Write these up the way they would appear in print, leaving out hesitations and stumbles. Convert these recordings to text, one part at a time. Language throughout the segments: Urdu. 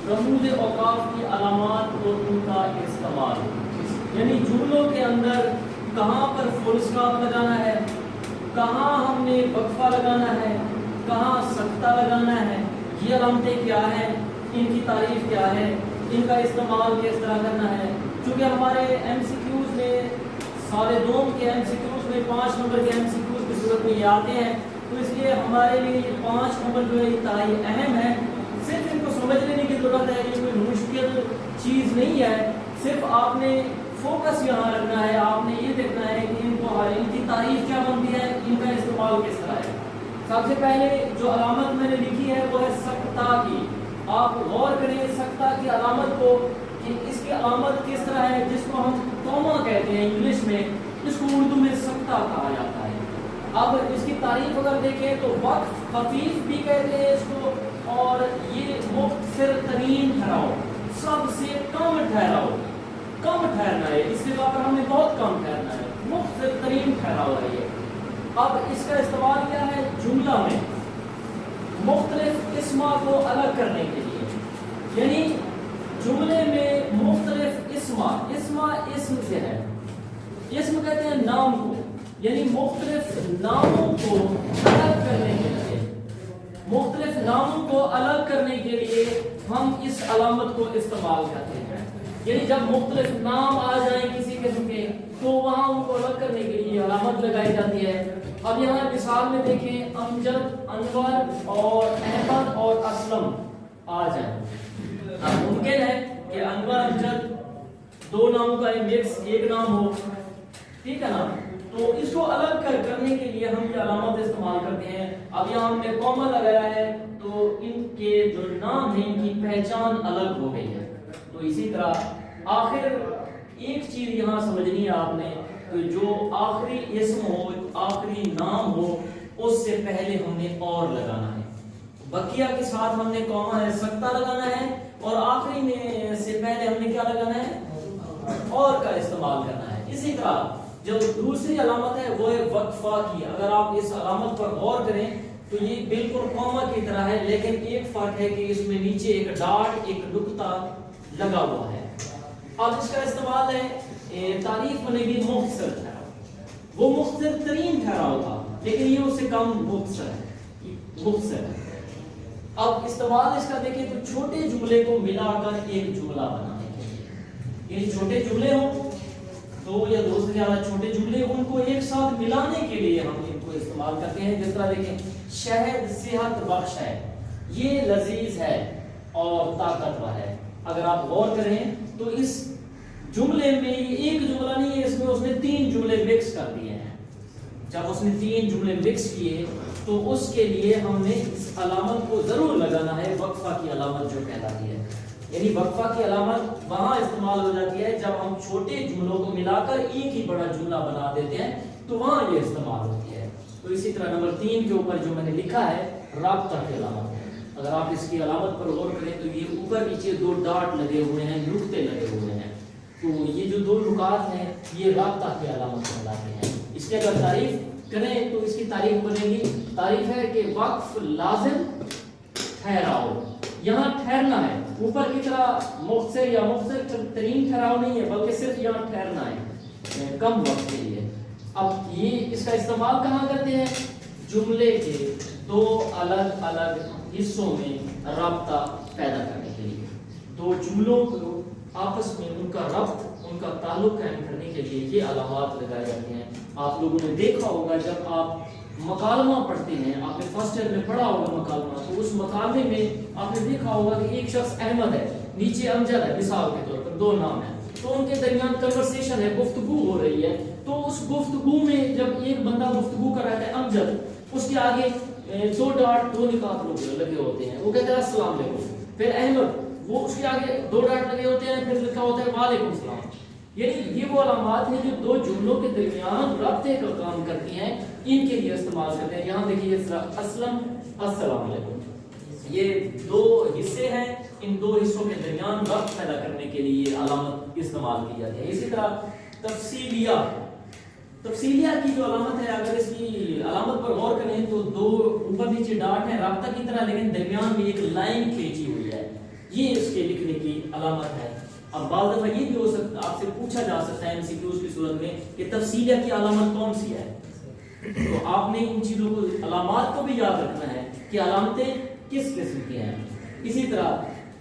رموز اوقاف کی علامات اور ان کا استعمال، یعنی جملوں کے اندر کہاں پر فل اسٹاپ لگانا ہے، کہاں ہم نے وقفہ لگانا ہے، کہاں سکتہ لگانا ہے، یہ علامتیں کیا ہیں، ان کی تعریف کیا ہے، ان کا استعمال کس طرح کرنا ہے۔ چونکہ ہمارے ایم سی کیوز میں سال دوم کے ایم سی کیوز میں 5 نمبر کے ایم سی کیوز کی صورت میں یہ آتے ہیں، تو اس لیے ہمارے لیے یہ 5 نمبر جو ہے انتہائی اہم ہے۔ صرف ان کو سمجھ لینے کی ضرورت ہے، یہ کوئی مشکل چیز نہیں ہے، صرف آپ نے فوکس یہاں رکھنا ہے، آپ نے یہ دیکھنا ہے کہ ان کی تعریف کیا بنتی ہے، ان کا استعمال کس طرح ہے۔ سب سے پہلے جو علامت میں نے لکھی ہے وہ ہے سکتہ کی۔ آپ غور کریں سکتہ کی علامت کو کہ اس کی علامت کس طرح ہے، جس کو ہم کوما کہتے ہیں انگلش میں، اس کو اردو میں سکتہ کہا جاتا ہے۔ اب اس کی تعریف اگر دیکھیں تو وقف خفیف بھی کہتے ہیں اس کو، اور یہ مختصر ترین ٹھہراؤ، سب سے کم ٹھہراؤ، کم ٹھہرنا ہے، اس جگہ پر ہمیں بہت کم ٹھہرنا ہے، مختصر ترین ٹھہراؤ ہے یہ۔ اب اس کا استعمال کیا ہے جملہ میں مختلف اسما کو الگ کرنے کے لیے، یعنی جملے میں مختلف اسما اسم سے ہے، اسم کہتے ہیں نام کو، یعنی مختلف ناموں کو الگ کرنے کے لیے، مختلف ناموں کو الگ کرنے کے لیے ہم اس علامت کو استعمال کرتے ہیں۔ یعنی جب مختلف نام آ جائیں کسی قسم کے تو وہاں ان کو الگ کرنے کے لیے علامت لگائی جاتی ہے۔ اب یہاں مثال میں دیکھیں امجد، انور اور احمد اور اسلم آ جائیں۔ اب ممکن ہے کہ انور امجد دو ناموں کا مکس ایک نام ہو، ٹھیک ہے نا، تو اس کو الگ کرنے کے لیے ہم یہ علامت استعمال کرتے ہیں۔ اب یہاں ہم نے کوما لگایا ہے تو ان کے جو نام ہیں ان کی پہچان الگ ہو گئی ہے۔ تو اسی طرح آخر ایک چیز یہاں سمجھنی ہے آپ نے، کہ جو آخری اسم ہو، آخری نام ہو، اس سے پہلے ہم نے اور لگانا ہے۔ بقیہ کے ساتھ ہم نے کوما ہے سکتہ لگانا ہے، اور آخری میں سے پہلے ہم نے کیا لگانا ہے، اور کا استعمال کرنا ہے۔ اسی طرح جو دوسری علامت ہے وہ ہے وقفہ کی۔ اگر آپ اس علامت پر غور کریں تو یہ بالکل کوما کی طرح ہے، لیکن ایک فرق ہے کہ اس میں نیچے ایک ڈاٹ، ایک نقطہ لگا ہوا ہے۔ اب اس کا استعمال ہے، تعریف بنے گی مختصر ٹھہراؤ، وہ مختصر ترین ٹھہراؤ تھا، لیکن یہ اس سے کم مختصر ہے، مختصر ہے۔ اب استعمال اس کا دیکھیں تو چھوٹے جملے کو ملا کر ایک جملہ بنانے کے لیے، یعنی چھوٹے جملے ہوں، دو یا دو سے زیادہ چھوٹے جملے ان کو ایک ساتھ ملانے کے لیے ہم ان کو استعمال کرتے ہیں۔ جس طرح دیکھیں شہد صحت بخش ہے، یہ لذیذ ہے اور طاقتور ہے۔ اگر آپ غور کریں تو اس جملے میں ایک جملہ نہیں ہے، اس میں اس نے 3 جملے مکس کر دیے ہیں۔ جب اس نے 3 جملے مکس کیے تو اس کے لیے ہم نے اس علامت کو ضرور لگانا ہے، وقفہ کی علامت جو کہلاتی ہے۔ یعنی وقفہ کی علامت وہاں استعمال ہو جاتی ہے جب ہم چھوٹے جملوں کو ملا کر ایک ہی بڑا جملہ بنا دیتے ہیں، تو وہاں یہ استعمال ہوتی ہے۔ تو اسی طرح نمبر 3 کے اوپر جو میں نے لکھا ہے رابطہ کی علامت، اگر آپ اس کی علامت پر غور کریں تو یہ اوپر نیچے 2 ڈاٹ لگے ہوئے ہیں، نقطے لگے ہوئے ہیں، تو یہ جو 2 نقاط ہیں یہ رابطہ کی علامت کہلاتے ہیں۔ اس کی اگر تعریف کریں تو اس کی تعریف بنے گی، تعریف ہے کہ وقف لازم ٹھہراؤ، یہاں ٹھہرنا ہے، اوپر کی طرح مختصر یا مختصر ترین ٹھہراؤ نہیں ہے، بلکہ صرف یہاں ٹھہرنا ہے کم وقت کے لیے۔ اب یہ اس کا استعمال کہاں کرتے ہیں، جملے کے 2 الگ الگ حصوں میں رابطہ پیدا کرنے کے لیے، 2 جملوں کو آپس میں ان کا ربط، ان کا تعلق قائم کرنے کے لیے یہ علامات لگائے جاتے ہیں۔ آپ لوگوں نے دیکھا ہوگا جب آپ مکالمہ پڑھتے ہیں، آپ نے فرسٹ ایئر میں پڑھا ہوگا مکالمہ، تو اس مکالمے میں آپ نے دیکھا ہوگا کہ ایک شخص احمد ہے، نیچے امجد ہے، مثال کے طور پر 2 نام ہیں، تو ان کے درمیان کنورسیشن ہے، گفتگو ہو رہی ہے، تو اس گفتگو میں جب ایک بندہ گفتگو کر رہا ہے امجد، اس کے آگے 2 ڈاٹ 2 نقاط لگے ہوتے ہیں، وہ کہتے ہیں السلام علیکم، پھر احمد وہ اس کے آگے 2 ڈاٹ لگے ہوتے ہیں، پھر لکھا ہوتا ہے وعلیکم السلام۔ یعنی یہ وہ علامات ہیں جو 2 جملوں کے درمیان رابطے کا کام کرتی ہیں، ان کے لیے استعمال کرتے ہیں۔ یہاں دیکھیے اسلم السلام علیکم، یہ 2 حصے ہیں، ان 2 حصوں کے درمیان ربط پیدا کرنے کے لیے علامت استعمال کی جاتی ہے۔ اسی طرح تفصیلیہ کی جو علامت ہے، اگر اس کی علامت پر غور کریں تو 2 اوپر نیچے ڈاٹ ہیں رابطہ کی طرح، لیکن درمیان میں ایک لائن کھینچی ہوئی ہے، یہ اس کے لکھنے کی علامت ہے. اب بعض دفعہ یہ بھی ہو سکتا آپ سے پوچھا جا سکتا ہے MCQs کی صورت میں کہ تفصیلیہ کی علامت کون سی ہے. تو آپ نے ان چیزوں کو علامات کو بھی یاد رکھنا ہے کہ علامتیں کس قسم کی ہیں. اسی طرح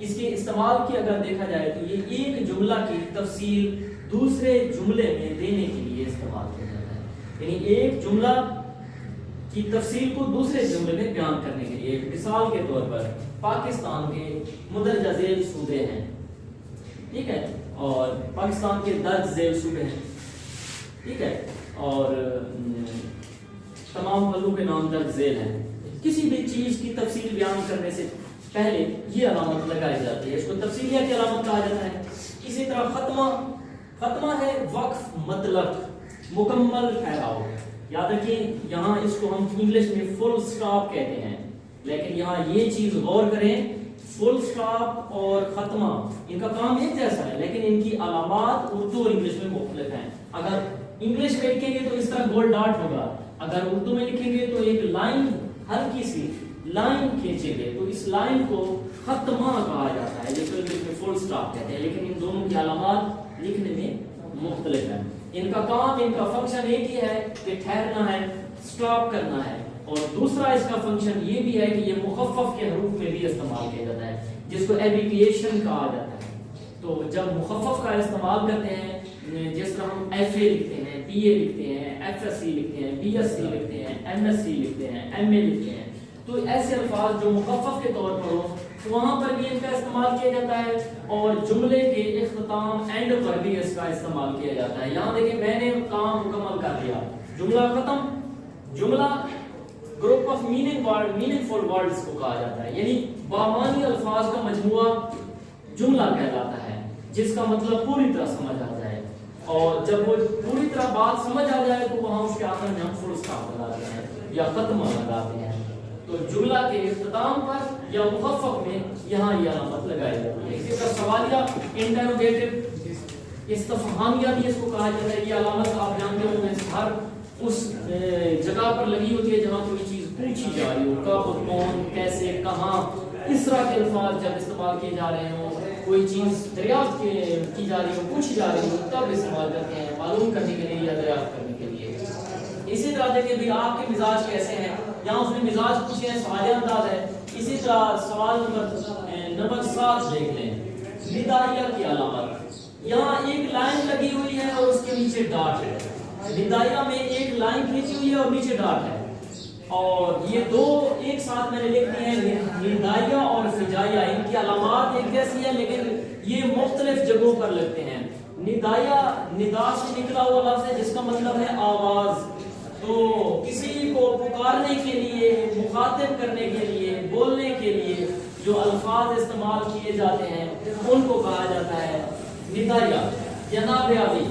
اس کے استعمال کی اگر دیکھا جائے تو یہ ایک جملہ کی تفصیل دوسرے جملے میں دینے کے لیے استعمال کیا جاتا ہے. یعنی ایک جملہ کی تفصیل کو دوسرے جملے میں بیان کرنے کے لیے. مثال کے طور پر پاکستان کے مندرجہ ذیل صوبے ہیں, ٹھیک ہے, اور پاکستان کے درج ذیل صوبے ہیں, ٹھیک ہے, اور تمام محلوں کے نام درج ذیل ہیں. کسی بھی چیز کی تفصیل بیان کرنے سے پہلے یہ علامت لگائی جاتی ہے, اس کو تفصیلیہ کی علامت کہا جاتا ہے. اسی طرح ختمہ ہے وقف مطلق مکمل ٹھہراؤ. یاد رکھیں یہاں اس کو ہم انگلش میں فل سٹاپ کہتے ہیں, لیکن یہاں یہ چیز غور کریں, فل سٹاپ اور ختمہ ان کا کام ایک جیسا ہے, لیکن ان کی علامات اردو اور انگلش میں مختلف ہیں. اگر انگلش میں لکھیں گے تو اس طرح گول ڈاٹ ہوگا, اگر اردو میں لکھیں گے تو ایک لائن, ہلکی سی لائن کھینچیں گے تو اس لائن کو ختمہ کہا جاتا ہے, جس کو انگلش میں فل سٹاپ کہتے ہیں. لیکن ان دونوں کی علامات لکھنے میں مختلف ہیں. ان کا کام, ان کا فنکشن ایک ہی ہے کہ ٹھہرنا ہے, سٹاپ کرنا ہے, اور دوسرا اس کا فنکشن یہ بھی ہے کہ یہ مخفف کے حروف میں بھی استعمال کیا جاتا ہے, جس کو ایبریویشن کہا جاتا ہے. تو جب مخفف کا استعمال کرتے ہیں, جس طرح ہم FA لکھتے ہیں, BA لکھتے ہیں, FSC لکھتے ہیں, BSc لکھتے ہیں, MSc لکھتے ہیں, MA لکھتے ہیں, تو ایسے الفاظ جو مخفف کے طور پر ہوں وہاں پر بھی ان کا استعمال کیا جاتا ہے, اور جملے کے اختتام اینڈ پر بھی اس کا استعمال کیا جاتا ہے. یہاں دیکھیں میں نے کام مکمل کر لیا, جملہ ختم. جملہ group of meaningful words کو کہا جاتا ہے, یعنی بامانی الفاظ کا مجموعہ جملہ کہلاتا ہے, جس کا مطلب پوری طرح سمجھ آ جائے, اور جب وہ پوری طرح بات سمجھ آ جائے تو وہاں اس کے آخر میں ہم فل سٹاپ لگاتے ہیں یا ختمہ لگاتے ہیں. تو جملہ کے اختتام پر یا مخفف میں یہاں یہ علامت لگائی جاتی ہے. اسی طرح سوالیہ انٹروگیٹو استفہامیہ بھی اس کو کہا جاتا ہے. یہ علامت آپ جانتے ہو میں ہر اس جگہ پر لگی ہوتی ہے جہاں کوئی چیز پوچھی جا رہی ہو, کب, کون, کیسے, کہاں, اس طرح کے الفاظ جب استعمال کیے جا رہے ہوں, کوئی چیز دریافت کی جا رہی ہو, پوچھی جا رہی ہو, تب استعمال کرتے ہیں معلوم کرنے کے لیے یا دریافت کرنے کے لیے. اسی طرح دیکھیں بھی آپ کے مزاج کیسے ہیں, یہاں اس نے مزاج پوچھے ہیں, سوالیہ انداز ہے. اسی طرح سوال نمبر 7 دیکھ لیں, ندائیہ کی علامت. یہاں ایک لائن لگی ہوئی ہے اور اس کے نیچے ڈاٹ ہے. ندائیہ میں ایک لائن کھینچی ہوئی ہے اور نیچے ڈاٹ ہے, اور یہ دو ایک ساتھ میں نے لکھ دی ہیں. ندائیہ اور فجائیہ ان کی علامات ایک جیسی ہیں لیکن یہ مختلف جگہوں پر لگتے ہیں. ندائیہ ندا سے نکلا ہوا لفظ ہے جس کا مطلب ہے آواز. تو کسی کو پکارنے کے لیے, مخاطب کرنے کے لیے, بولنے کے لیے جو الفاظ استعمال کیے جاتے ہیں ان کو کہا جاتا ہے ندائیہ. جناب علی,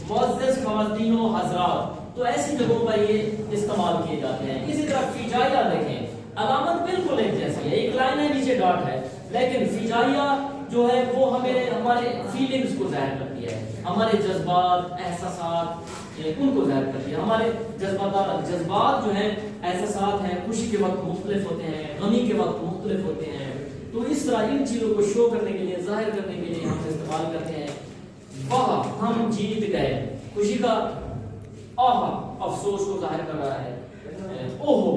معزز خواتین و حضرات, تو ایسی جگہوں پر یہ استعمال کیے جاتے ہیں. اسی طرح فجائیہ دیکھیں, علامت بالکل ایک جیسی ہے, ایک لائن ہے نیچے ڈاٹ ہے, لیکن فجائیہ جو ہے وہ ہمارے فیلنگز کو ظاہر کرتی ہے, ہمارے جذبات, احساسات ان کو ظاہر کرتی ہے. ہمارے جذبات جو ہیں, احساسات ہیں, خوشی کے وقت مختلف ہوتے ہیں, غمی کے وقت مختلف ہوتے ہیں. تو اس طرح ان چیزوں کو شو کرنے کے لیے, ظاہر کرنے کے لیے ہم استعمال کرتے ہیں. واہ ہم جیت گئے, خوشی کا آہ افسوس کو ظاہر کر رہا ہے. اوہو,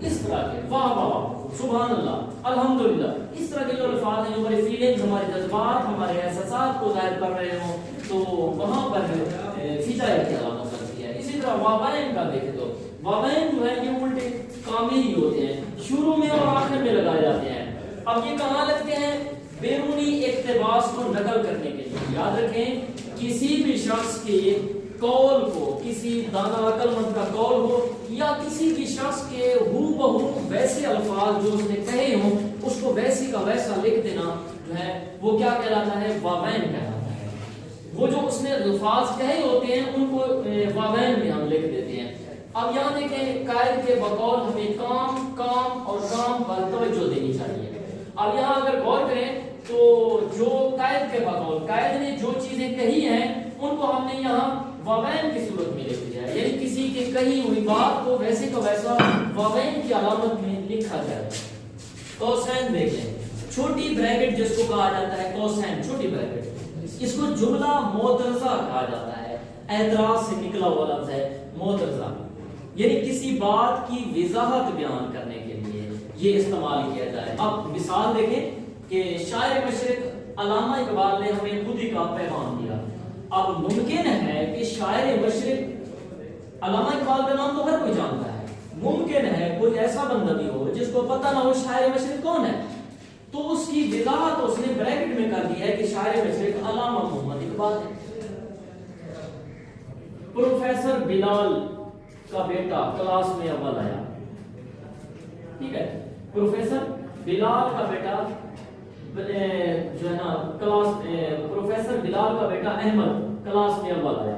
اس طرح کے واہ واہ, سبحان اللہ, الحمدللہ, اس طرح کے جو الفاظ ہیں جو ہمارے فیلنگز, ہمارے جذبات, ہمارے احساسات کو ظاہر کر رہے ہوں تو وہاں پر فجائیہ کی علامت کرتی ہے. اسی طرح وابین کا دیکھیں تو وابین جو ہے یہ الٹے کامے ہی ہوتے ہیں, شروع میں اور آخر میں لگائے جاتے ہیں. اب یہ کہاں لگتے ہیں؟ بیرونی اقتباس کو نقل کرنے کے لیے. یاد رکھیں کسی بھی شخص کے قول کو, کسی دانا عقل مند کا قول ہو یا کسی بھی شخص کے ہو بہو ویسے الفاظ جو اس نے کہے ہوں اس کو ویسی کا ویسا لکھ دینا جو ہے وہ کیا کہلاتا ہے؟ وابین کہلاتا ہے. وہ جو اس نے الفاظ کہے ہوتے ہیں ان کو وابین میں ہم لکھ دیتے ہیں. اب یہاں دیکھیں قائد کے بقول ہمیں کام پر توجہ دینی چاہیے. اب یہاں اگر غور کریں تو جو قائد کے بقول, قائد نے جو چیزیں کہی ہیں ان کو ہم نے یہاں وابین کی صورت میں لکھ دیا ہے, یعنی کسی کی کہی ہوئی بات کو ویسے کا ویسا وابین کی علامت میں لکھا جائے. قوسین دیکھ لیں, چھوٹی بریکٹ جس کو کہا جاتا ہے کوسین، چھوٹی بریکٹ، اس کو جملہ معترضہ کہا جاتا ہے، اعتراض سے نکلا ہوا لفظ ہے معترضہ، یعنی کسی بات کی وضاحت بیان کرنے کے لیے یہ استعمال کیا جائے۔ اب مثال دیکھیں کہ شاعر مشرق علامہ اقبال نے ہمیں خود ہی کا پیغام دیا۔ اب ممکن ہے کہ شاعر مشرق، علامہ اقبال کا نام تو ہر کوئی جانتا ہے، ممکن ہے کوئی ایسا بندہ بھی ہو جس کو پتہ نہ ہو شاعر مشرق کون ہے، تو اس کی وضاحت اس نے بریکٹ میں کر دی ہے کہ شاعر مشرق علامہ محمد اقبال ہے۔ پروفیسر بلال کا بیٹا کلاس میں اول آیا، ٹھیک ہے، پروفیسر بلال کا بیٹا جو ہے نا کلاس، پروفیسر بلال کا بیٹا احمد کلاس میں اول آیا۔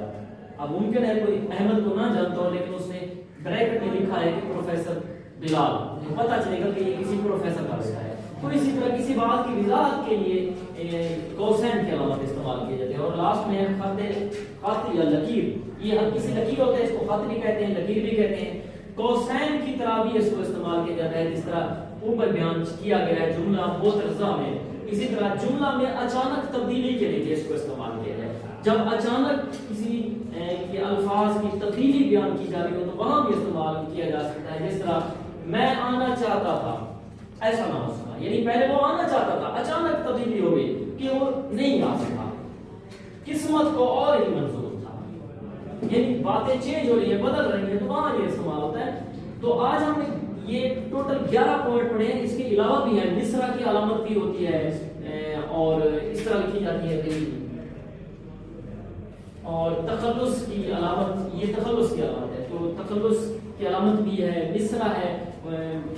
اب ممکن ہے کوئی احمد کو نہ جانتا ہو، لیکن اس نے بریکٹ میں لکھا ہے کہ پروفیسر بلال، پتہ چلے گا کہ یہ کسی پروفیسر کا بیٹا ہے۔ تو اسی طرح کسی بات کی وضاحت کے لیے کوسین کی علامت استعمال کی جاتی ہے۔ اور لاسٹ میں خط یا لکیر، یہ ہر کسی لکیر ہوتا ہے، اس کو خط بھی کہتے ہیں، لکیر بھی کہتے ہیں۔ کوسین کی طرح بھی اس کو استعمال کیا جاتا ہے، جس طرح اوپر بیان کیا گیا ہے جملہ معترضہ میں، اسی طرح جملہ میں اچانک تبدیلی کے لیے اس کو استعمال کیا جائے۔ جب اچانک کسی کے الفاظ کی تبدیلی بیان کی جا رہی ہو تو وہاں بھی استعمال کیا جا سکتا ہے، جس طرح میں آنا چاہتا تھا، ایسا نہ ہو سکا، یعنی پہلے وہ آنا چاہتا تھا، اچانک تبدیلی ہو گئی کہ وہ نہیں آ سکا، قسمت کو اور ہی منظور تھا، یعنی باتیں چینج ہو رہی ہیں، بدل رہی ہیں، تو وہاں یہ استعمال ہوتا ہے۔ تو آج ہم یہ ٹوٹل 11 پوائنٹ پڑھے ہیں، اس کے علاوہ بھی ہے، مصرع کی علامت بھی ہوتی ہے اور اس طرح لکھی جاتی ہے، اور تخلص کی علامت، یہ تخلص کی علامت ہے، تو تخلص کی علامت بھی ہے، مصرع ہے،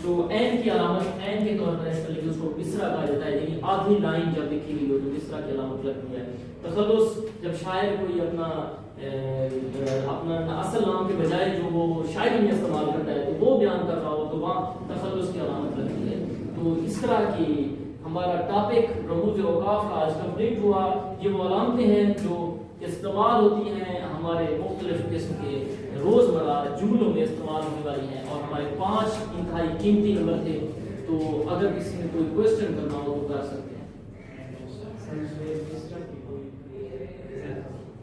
جو عین کی علامت عین کے طور پر استعمال کی، اس کو مصرع کہا جاتا ہے، یعنی آدھی لائن جب لکھی گئی ہو تو مصرع کی علامت لگتی ہے۔ تخلص جب شاعر کوئی اپنا اصل نام کے بجائے جو وہ شاعری میں استعمال کرتا ہے تو وہ بیان کر رہا ہو تو وہاں تخلص کی علامت لگتی ہے۔ تو اس طرح کی ہمارا ٹاپک رموز اوقاف کا آج کمپلیٹ ہوا۔ یہ وہ علامتیں ہیں جو استعمال ہوتی ہیں ہمارے مختلف قسم کے روزمرہ جملوں میں استعمال ہونے والی ہیں، اور ہمارے 5 انتہائی قیمتی نمبر تھے۔ تو اگر کسی نے کوئی کوئسچن کرنا ہو تو کر سکتے ہیں۔